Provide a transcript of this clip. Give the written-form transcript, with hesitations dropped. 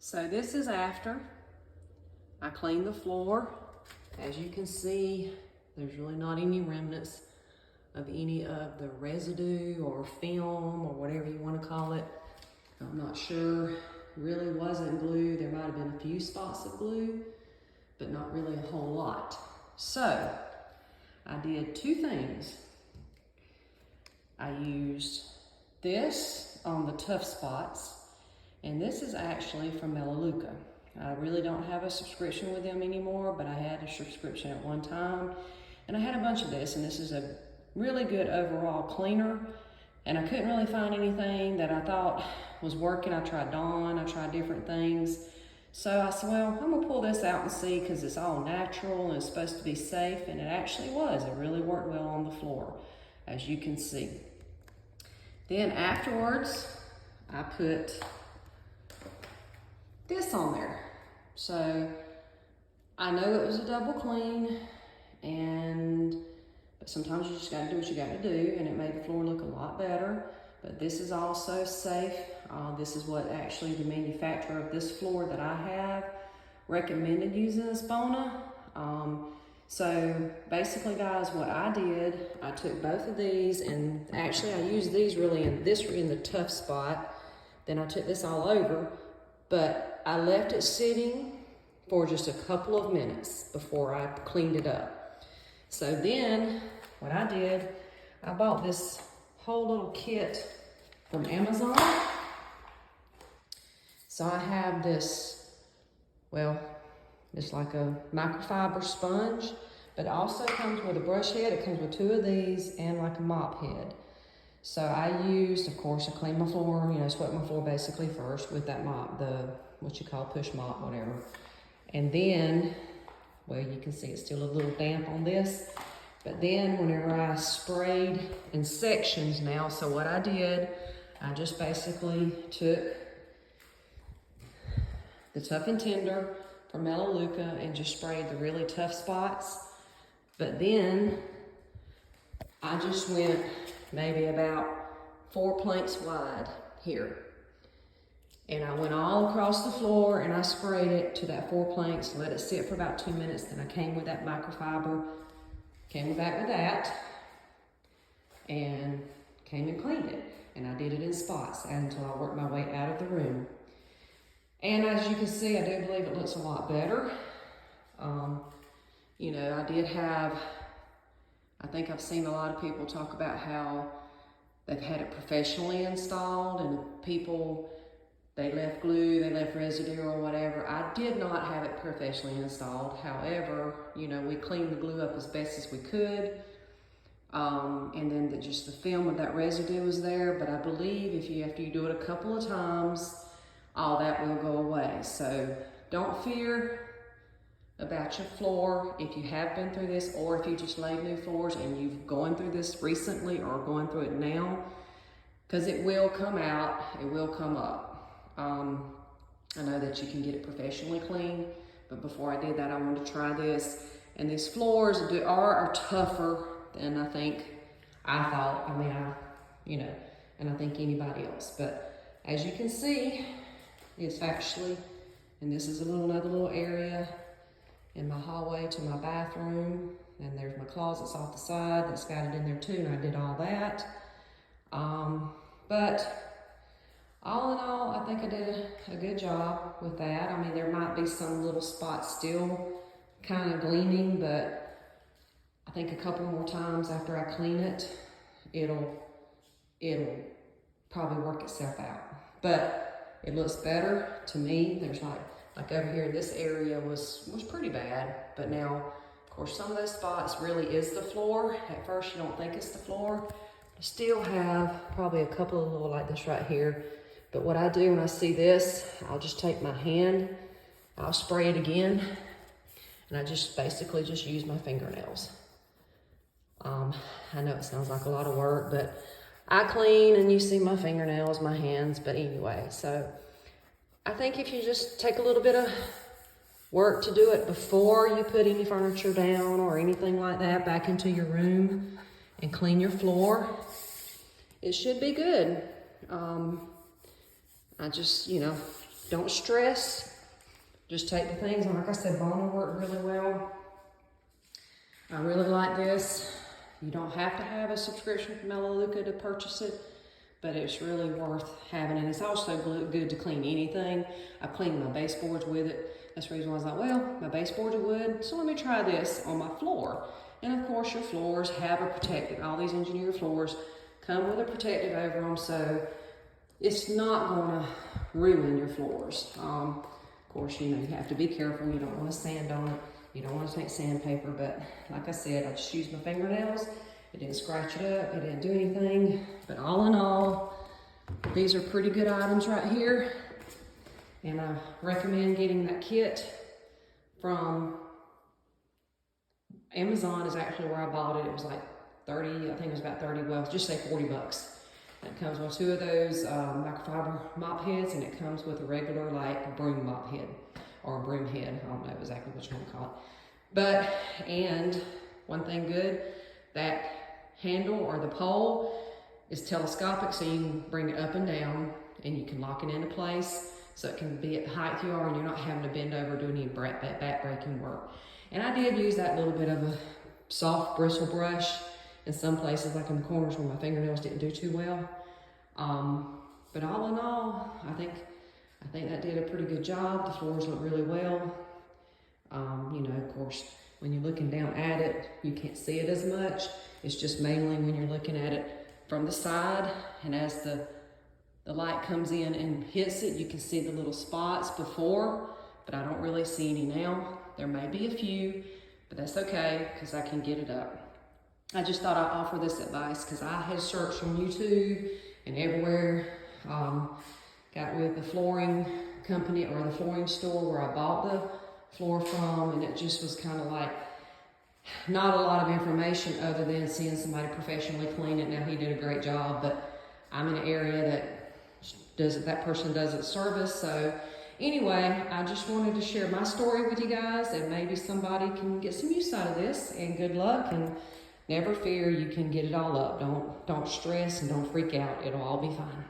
So this is after I cleaned the floor. As you can see, there's really not any remnants of any of the residue or film or whatever you want to call it. I'm not sure. It really wasn't glue. There might have been a few spots of glue, but not really a whole lot. So I did two things. I used this on the tough spots, and this is actually from Melaleuca. I really don't have a subscription with them anymore, but I had a subscription at one time, and I had a bunch of this, and this is a really good overall cleaner, and I couldn't really find anything that I thought was working. I tried Dawn, I tried different things. So I said, well, I'm gonna pull this out and see, because it's all natural and it's supposed to be safe, and it actually was. It really worked well on the floor, as you can see. Then afterwards, I put this on there. So I know it was a double clean, but sometimes you just gotta do what you gotta do, and it made the floor look a lot better. But this is also safe. This is what actually the manufacturer of this floor that I have recommended using this Bona. So basically, guys, what I did, I took both of these, and actually I used these really in the tough spot. Then I took this all over, but I left it sitting for just a couple of minutes before I cleaned it up. So then what I did, I bought this whole little kit from Amazon. So I have this, well, it's like a microfiber sponge, but it also comes with a brush head. It comes with two of these and like a mop head. So I used, of course, I cleaned my floor, swept my floor basically first with that mop, what you call push mop, whatever. And then, well, you can see it's still a little damp on this. But then whenever I sprayed in sections now, so what I did, I just basically took the Tough and Tender from Melaleuca and just sprayed the really tough spots. But then I just went maybe about 4 planks wide here. And I went all across the floor and I sprayed it to that 4 planks, let it sit for about 2 minutes. Then I came with that microfiber, came back with that, and came and cleaned it. And I did it in spots until I worked my way out of the room. And as you can see, I do believe it looks a lot better. I think I've seen a lot of people talk about how they've had it professionally installed, and people, they left glue, they left residue or whatever. I did not have it professionally installed. However, we cleaned the glue up as best as we could. And then just the film of that residue was there. But I believe after you do it a couple of times, all that will go away. So don't fear about your floor if you have been through this, or if you just laid new floors and you've gone through this recently or going through it now, because it will come out, it will come up. I know that you can get it professionally cleaned, but before I did that, I wanted to try this. And these floors are tougher than I thought. And I think anybody else. But as you can see, it's actually, and this is another little area in my hallway to my bathroom, and there's my closets off the side that's got it in there too, and I did all that. But all in all, I think I did a good job with that. I mean, there might be some little spots still kind of gleaming, but I think a couple more times after I clean it, it'll probably work itself out. But it looks better to me. There's like over here, this area was pretty bad, but now, of course, some of those spots really is the floor. At first, you don't think it's the floor. I still have probably a couple of little like this right here. But what I do when I see this, I'll just take my hand, I'll spray it again, and I just basically just use my fingernails. I know it sounds like a lot of work, but I clean and you see my fingernails, my hands, but anyway, so I think if you just take a little bit of work to do it before you put any furniture down or anything like that back into your room and clean your floor, it should be good. I just, don't stress. Just take the things, and like I said, vinyl worked really well. I really like this. You don't have to have a subscription from Melaleuca to purchase it, but it's really worth having. And it's also good to clean anything. I've cleaned my baseboards with it. That's the reason why I was like, well, my baseboards are wood, so let me try this on my floor. And of course, your floors have a protectant. All these engineered floors come with a protectant over them, so it's not gonna ruin your floors. Of course, you know, you have to be careful. You don't want to sand on it. You don't want to take sandpaper, but like I said, I just used my fingernails. It didn't scratch it up. It didn't do anything. But all in all, these are pretty good items right here. And I recommend getting that kit from Amazon is actually where I bought it. It was like 30, I think it was about 30, well, just say 40 bucks. It comes with 2 of those microfiber mop heads, and it comes with a regular like broom mop head or a broom head. I don't know exactly what you want to call it. But, and one thing good, that handle or the pole is telescopic, so you can bring it up and down and you can lock it into place so it can be at the height you are and you're not having to bend over doing any back breaking work. And I did use that little bit of a soft bristle brush in some places, like in the corners where my fingernails didn't do too well. But all in all, I think that did a pretty good job. The floors look really well. You know, of course, when you're looking down at it, you can't see it as much. It's just mainly when you're looking at it from the side, and as the light comes in and hits it, you can see the little spots before, but I don't really see any now. There may be a few, but that's okay because I can get it up. I just thought I'd offer this advice because I had searched on YouTube and everywhere. Got with the flooring company or the flooring store where I bought the floor from, and it just was kind of like not a lot of information other than seeing somebody professionally clean it. Now, he did a great job, but I'm in an area that person doesn't service. So anyway, I just wanted to share my story with you guys, and maybe somebody can get some use out of this. And good luck, and never fear, you can get it all up. Don't stress and don't freak out. It'll all be fine.